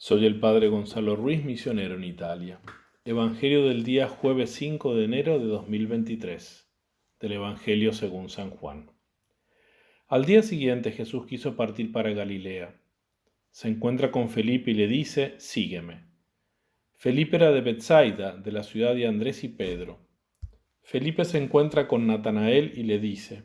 Soy el padre Gonzalo Ruiz, misionero en Italia. Evangelio del día jueves 5 de enero de 2023, del Evangelio según San Juan. Al día siguiente Jesús quiso partir para Galilea. Se encuentra con Felipe y le dice, sígueme. Felipe era de Betsaida, de la ciudad de Andrés y Pedro. Felipe se encuentra con Natanael y le dice,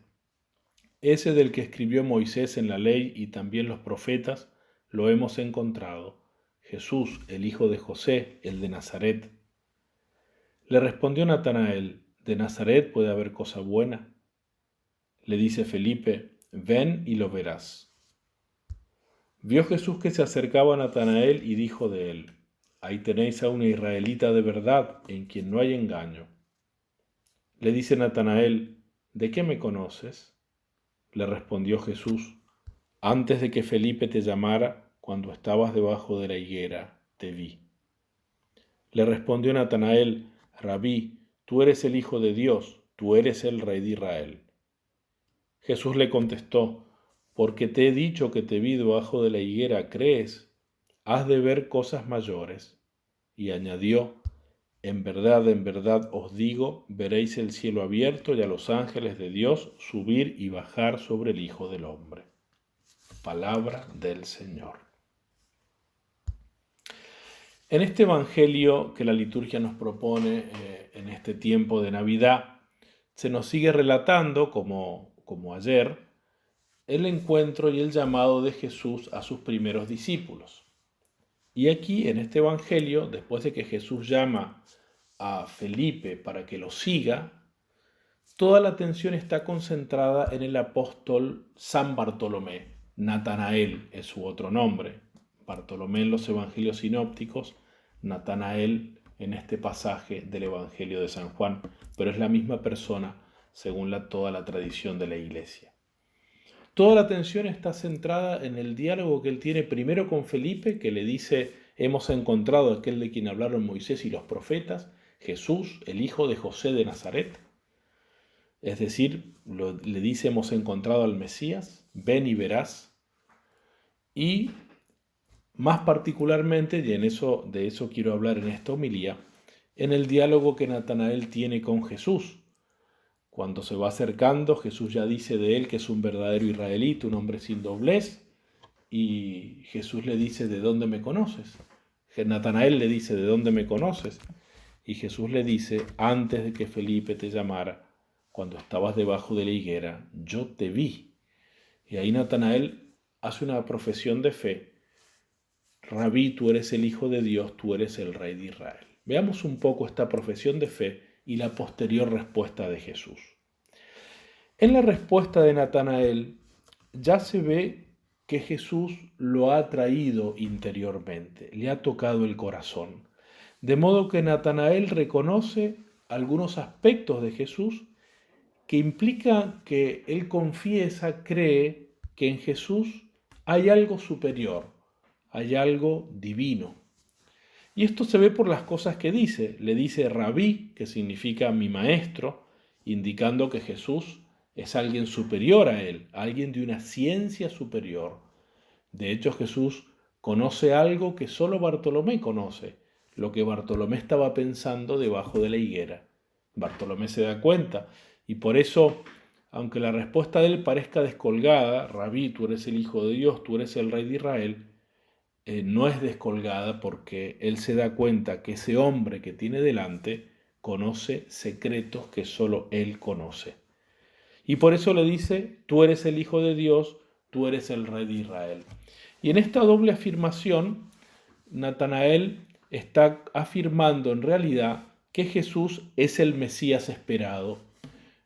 ese del que escribió Moisés en la ley y también los profetas, lo hemos encontrado. Jesús, el hijo de José, el de Nazaret. Le respondió Natanael, ¿de Nazaret puede haber cosa buena? Le dice Felipe, ven y lo verás. Vio Jesús que se acercaba a Natanael y dijo de él, ahí tenéis a una israelita de verdad, en quien no hay engaño. Le dice Natanael, ¿de qué me conoces? Le respondió Jesús, antes de que Felipe te llamara, cuando estabas debajo de la higuera, te vi. Le respondió Natanael, Rabí, tú eres el Hijo de Dios, tú eres el Rey de Israel. Jesús le contestó, porque te he dicho que te vi debajo de la higuera, ¿crees? Has de ver cosas mayores. Y añadió, en verdad os digo, veréis el cielo abierto y a los ángeles de Dios subir y bajar sobre el Hijo del Hombre. Palabra del Señor. En este Evangelio que la liturgia nos propone en este tiempo de Navidad, se nos sigue relatando, como ayer, el encuentro y el llamado de Jesús a sus primeros discípulos. Y aquí, en este Evangelio, después de que Jesús llama a Felipe para que lo siga, toda la atención está concentrada en el apóstol San Bartolomé. Natanael es su otro nombre. Bartolomé en los Evangelios sinópticos, Natanael en este pasaje del Evangelio de San Juan, pero es la misma persona según toda la tradición de la Iglesia. Toda la atención está centrada en el diálogo que él tiene primero con Felipe, que le dice, hemos encontrado a aquel de quien hablaron Moisés y los profetas, Jesús, el hijo de José de Nazaret. Es decir, le dice, hemos encontrado al Mesías, ven y verás. Y más particularmente, y de eso quiero hablar en esta homilía, en el diálogo que Natanael tiene con Jesús. Cuando se va acercando, Jesús ya dice de él que es un verdadero israelita, un hombre sin doblez, y Jesús le dice, ¿de dónde me conoces? Natanael le dice, ¿de dónde me conoces? Y Jesús le dice, antes de que Felipe te llamara, cuando estabas debajo de la higuera, yo te vi. Y ahí Natanael hace una profesión de fe. Rabí, tú eres el Hijo de Dios, tú eres el Rey de Israel. Veamos un poco esta profesión de fe y la posterior respuesta de Jesús. En la respuesta de Natanael ya se ve que Jesús lo ha atraído interiormente, le ha tocado el corazón. De modo que Natanael reconoce algunos aspectos de Jesús que implica que él confiesa, cree que en Jesús hay algo superior, hay algo divino. Y esto se ve por las cosas que dice. Le dice Rabí, que significa mi maestro, indicando que Jesús es alguien superior a él, alguien de una ciencia superior. De hecho, Jesús conoce algo que solo Bartolomé conoce, lo que Bartolomé estaba pensando debajo de la higuera. Bartolomé se da cuenta y por eso, aunque la respuesta de él parezca descolgada, Rabí, tú eres el Hijo de Dios, tú eres el Rey de Israel, no es descolgada porque él se da cuenta que ese hombre que tiene delante conoce secretos que solo él conoce. Y por eso le dice, tú eres el Hijo de Dios, tú eres el Rey de Israel. Y en esta doble afirmación, Natanael está afirmando en realidad que Jesús es el Mesías esperado.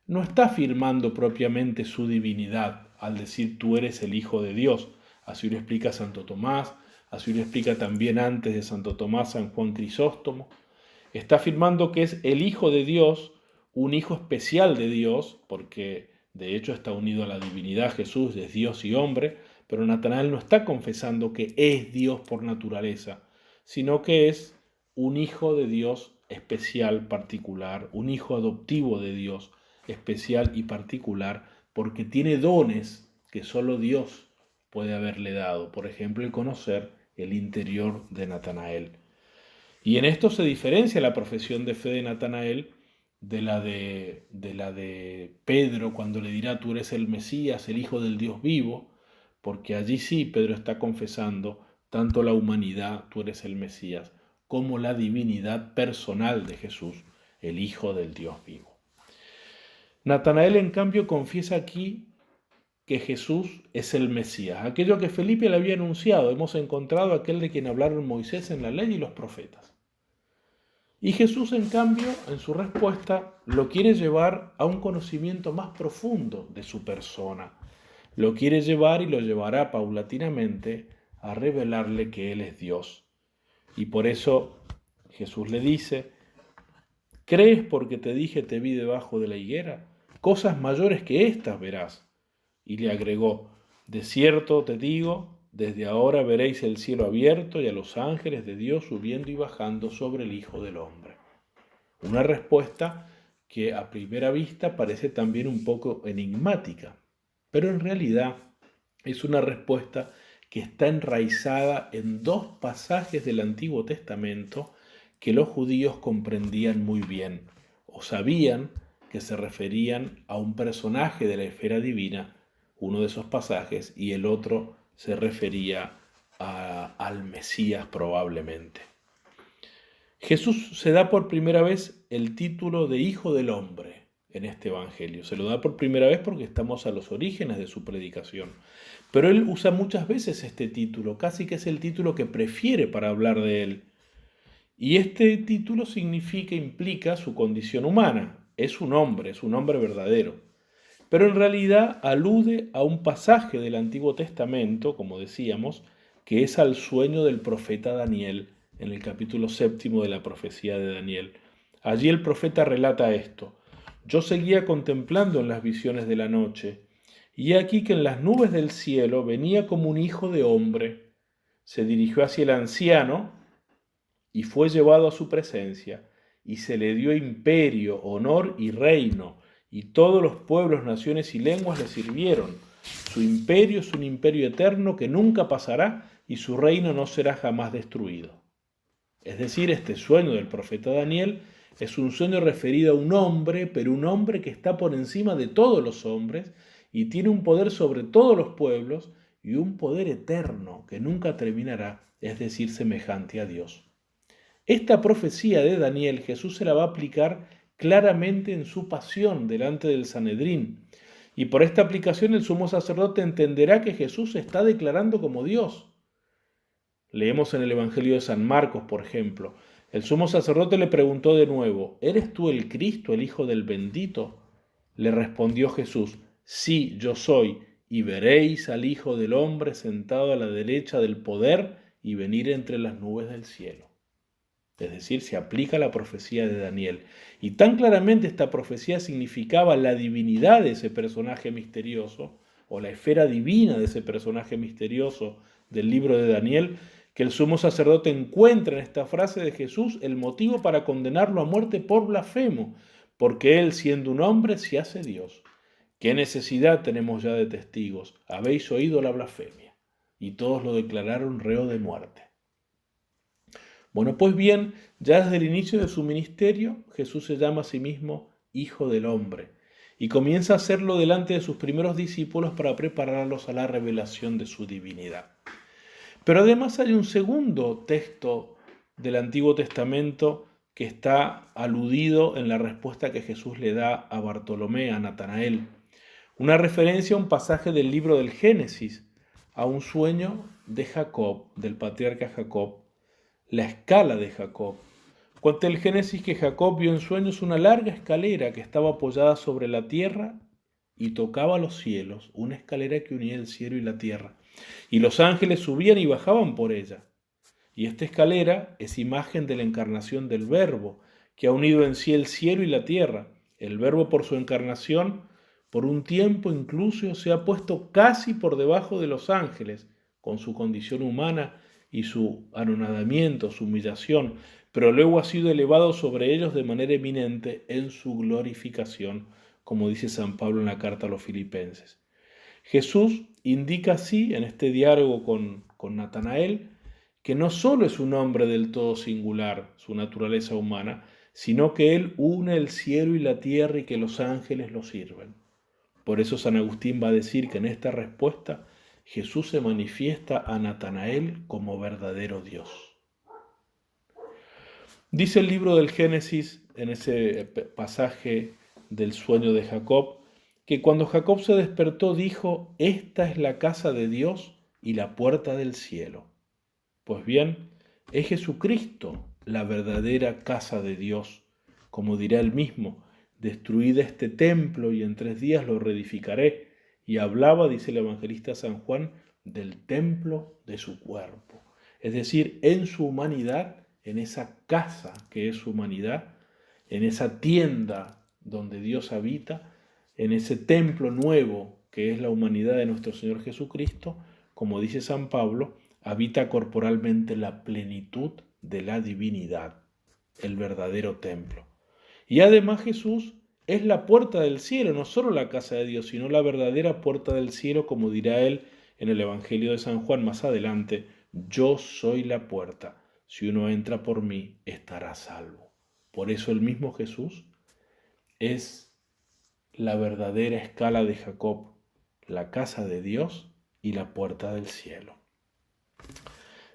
No está afirmando propiamente su divinidad al decir tú eres el Hijo de Dios. Así lo explica Santo Tomás, así lo explica también antes de Santo Tomás San Juan Crisóstomo. Está afirmando que es el Hijo de Dios, un Hijo especial de Dios, porque de hecho está unido a la divinidad Jesús, es Dios y hombre, pero Natanael no está confesando que es Dios por naturaleza, sino que es un Hijo de Dios especial, particular, un Hijo adoptivo de Dios especial y particular, porque tiene dones que solo Dios puede haberle dado. Por ejemplo, el conocer el interior de Natanael. Y en esto se diferencia la profesión de fe de Natanael de la de Pedro cuando le dirá tú eres el Mesías, el Hijo del Dios vivo, porque allí sí Pedro está confesando tanto la humanidad, tú eres el Mesías, como la divinidad personal de Jesús, el Hijo del Dios vivo. Natanael, en cambio, confiesa aquí que Jesús es el Mesías, aquello que Felipe le había anunciado. Hemos encontrado aquel de quien hablaron Moisés en la ley y los profetas. Y Jesús, en cambio, en su respuesta, lo quiere llevar a un conocimiento más profundo de su persona. Lo quiere llevar y lo llevará paulatinamente a revelarle que Él es Dios. Y por eso Jesús le dice, ¿crees porque te dije te vi debajo de la higuera? Cosas mayores que estas verás. Y le agregó, de cierto te digo, desde ahora veréis el cielo abierto y a los ángeles de Dios subiendo y bajando sobre el Hijo del Hombre. Una respuesta que a primera vista parece también un poco enigmática, pero en realidad es una respuesta que está enraizada en dos pasajes del Antiguo Testamento que los judíos comprendían muy bien, o sabían que se referían a un personaje de la esfera divina, uno de esos pasajes, y el otro se refería al Mesías probablemente. Jesús se da por primera vez el título de Hijo del Hombre en este Evangelio. Se lo da por primera vez porque estamos a los orígenes de su predicación. Pero él usa muchas veces este título, casi que es el título que prefiere para hablar de él. Y este título implica su condición humana. Es un hombre verdadero. Pero en realidad alude a un pasaje del Antiguo Testamento, como decíamos, que es al sueño del profeta Daniel, en el capítulo 7 de la profecía de Daniel. Allí el profeta relata esto. Yo seguía contemplando en las visiones de la noche, y he aquí que en las nubes del cielo venía como un hijo de hombre. Se dirigió hacia el anciano y fue llevado a su presencia, y se le dio imperio, honor y reino, y todos los pueblos, naciones y lenguas le sirvieron. Su imperio es un imperio eterno que nunca pasará, y su reino no será jamás destruido. Es decir, este sueño del profeta Daniel es un sueño referido a un hombre, pero un hombre que está por encima de todos los hombres y tiene un poder sobre todos los pueblos y un poder eterno que nunca terminará, es decir, semejante a Dios. Esta profecía de Daniel Jesús se la va a aplicar claramente en su pasión delante del Sanedrín. Y por esta aplicación el sumo sacerdote entenderá que Jesús se está declarando como Dios. Leemos en el Evangelio de San Marcos, por ejemplo. El sumo sacerdote le preguntó de nuevo, ¿eres tú el Cristo, el Hijo del Bendito? Le respondió Jesús, sí, yo soy, y veréis al Hijo del Hombre sentado a la derecha del poder y venir entre las nubes del cielo. Es decir, se aplica la profecía de Daniel. Y tan claramente esta profecía significaba la divinidad de ese personaje misterioso, o la esfera divina de ese personaje misterioso del libro de Daniel, que el sumo sacerdote encuentra en esta frase de Jesús el motivo para condenarlo a muerte por blasfemo, porque él, siendo un hombre, se hace Dios. ¿Qué necesidad tenemos ya de testigos? Habéis oído la blasfemia. Y todos lo declararon reo de muerte. Bueno, pues bien, ya desde el inicio de su ministerio, Jesús se llama a sí mismo Hijo del Hombre y comienza a hacerlo delante de sus primeros discípulos para prepararlos a la revelación de su divinidad. Pero además hay un segundo texto del Antiguo Testamento que está aludido en la respuesta que Jesús le da a Bartolomé, a Natanael. Una referencia a un pasaje del libro del Génesis, a un sueño de Jacob, del patriarca Jacob, la escala de Jacob. Cuenta el Génesis que Jacob vio en sueños una larga escalera que estaba apoyada sobre la tierra y tocaba los cielos, una escalera que unía el cielo y la tierra. Y los ángeles subían y bajaban por ella. Y esta escalera es imagen de la encarnación del Verbo, que ha unido en sí el cielo y la tierra. El Verbo por su encarnación, por un tiempo incluso se ha puesto casi por debajo de los ángeles, con su condición humana y su anonadamiento, su humillación, pero luego ha sido elevado sobre ellos de manera eminente en su glorificación, como dice San Pablo en la carta a los Filipenses. Jesús indica así, en este diálogo con Natanael, que no solo es un hombre del todo singular, su naturaleza humana, sino que Él une el cielo y la tierra y que los ángeles lo sirven. Por eso San Agustín va a decir que en esta respuesta Jesús se manifiesta a Natanael como verdadero Dios. Dice el libro del Génesis, en ese pasaje del sueño de Jacob, que cuando Jacob se despertó dijo, esta es la casa de Dios y la puerta del cielo. Pues bien, es Jesucristo la verdadera casa de Dios, como dirá él mismo, destruid este templo y en 3 días lo reedificaré. Y hablaba, dice el evangelista San Juan, del templo de su cuerpo. Es decir, en su humanidad, en esa casa que es su humanidad, en esa tienda donde Dios habita, en ese templo nuevo que es la humanidad de nuestro Señor Jesucristo, como dice San Pablo, habita corporalmente la plenitud de la divinidad, el verdadero templo. Y además Jesús es la puerta del cielo, no solo la casa de Dios, sino la verdadera puerta del cielo, como dirá él en el Evangelio de San Juan más adelante, yo soy la puerta, si uno entra por mí estará salvo. Por eso el mismo Jesús es la verdadera escala de Jacob, la casa de Dios y la puerta del cielo.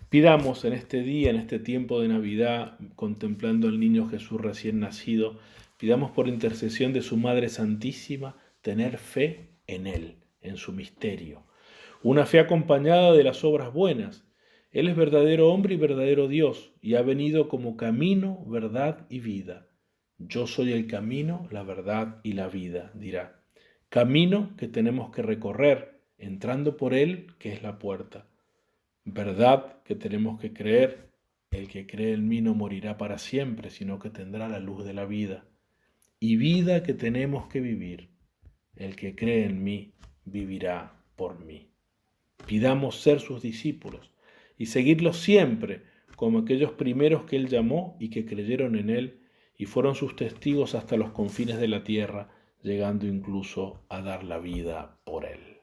Pidamos en este día, en este tiempo de Navidad, contemplando al niño Jesús recién nacido, pidamos por intercesión de su Madre Santísima tener fe en Él, en su misterio. Una fe acompañada de las obras buenas. Él es verdadero hombre y verdadero Dios, y ha venido como camino, verdad y vida. Yo soy el camino, la verdad y la vida, dirá. Camino que tenemos que recorrer, entrando por Él, que es la puerta. Verdad que tenemos que creer, el que cree en mí no morirá para siempre, sino que tendrá la luz de la vida. Y vida que tenemos que vivir, el que cree en mí vivirá por mí. Pidamos ser sus discípulos y seguirlos siempre como aquellos primeros que Él llamó y que creyeron en Él y fueron sus testigos hasta los confines de la tierra, llegando incluso a dar la vida por Él.